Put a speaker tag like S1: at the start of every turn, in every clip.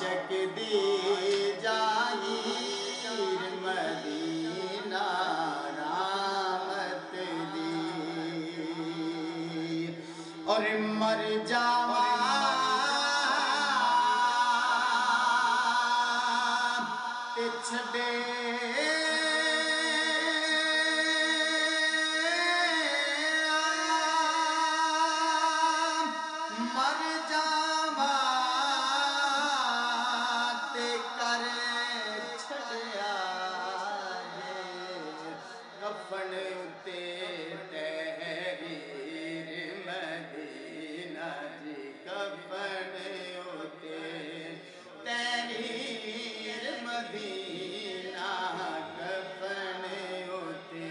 S1: عاشق دی جاگیر مدینہ رحمت دی اور مر جاواں تے چھڈے کفن اتے تحریر مدینہ جی کفن اتے تحریر مدینہ کفن اتے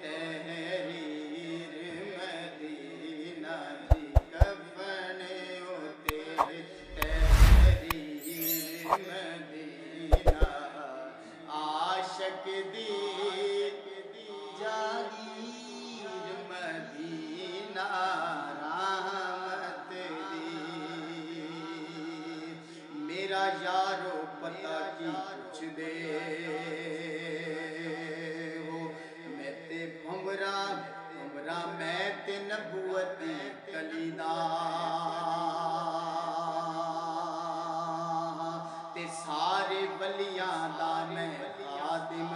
S1: تحریر مدینہ جی کفن اتے تحریر مدینہ عاشق دی جاگیر مدینہ رحمت دی میرا یارو پتہ کی پوچھ دے ہو میں تے بھمرا میں تے نبوتی کلیدہ تے سارے ولیاں دا میں خادم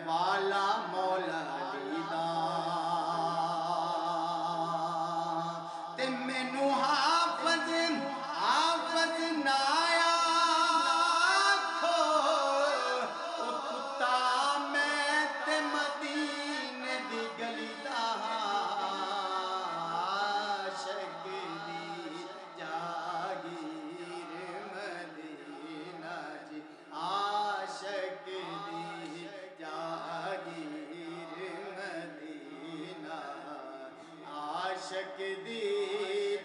S1: والا مولا علی دا تے مینو حافظ نہ آکھو او کتا میں تے مدینے دی گلی دا عاشق دی جاگیر مدینہ جی عاشق دی جاگیر مدینہ عاشق دی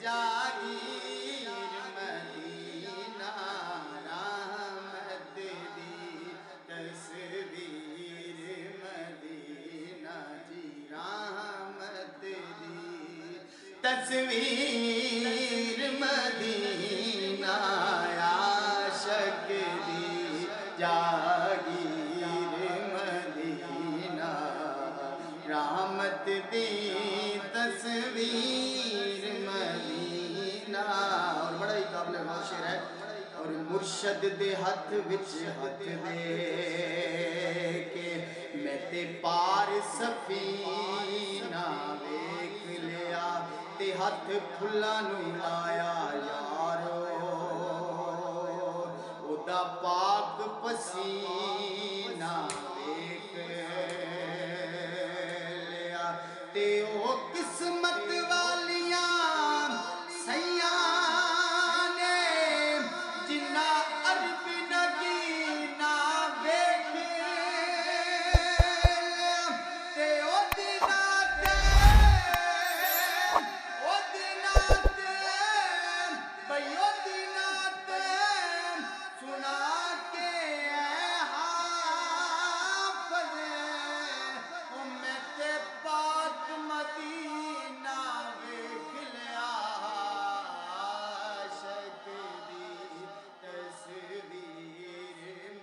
S1: جاگیر مدینہ رحمت دی تصویر مدینہ جی رحمت دی تصویر مدینہ عاشق دی جاگیر رحمت دی تصویر مدینہ اور بڑا ہی قابل غور شعر ہے اور مرشد دے ہاتھ وچ ہاتھ دے کے میں تے پار سفینہ ویکھ لیا تے ہاتھ پھلاں نوں لایا یارو او دا پاک پسینہ ویکھ تے او قسمت والیاں سیاں نے جنہ عرب نگینہ ویکھ تے او دناں تے بھئی او دناں تے سنا کے مدینہ ویکھ لیا عاشق دی تصویر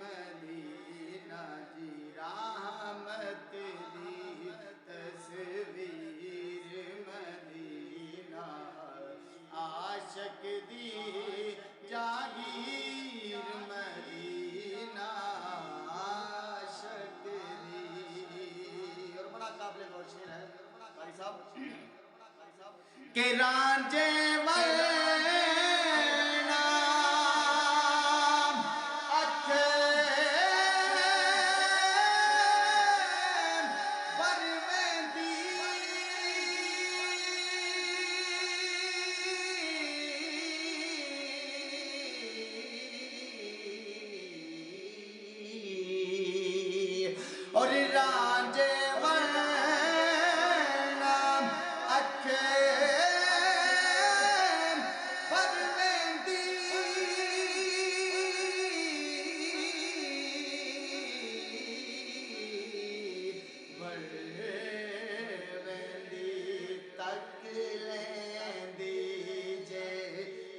S1: مدینہ جی رحمت دی تصویر مدینہ عاشق دی جاگیر مدینہ عاشق دی اور بڑا قابل غور شعر ہے بھائی صاحب کہ رانجے ورنا اکھ برویندی اور رانجے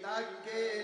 S1: تک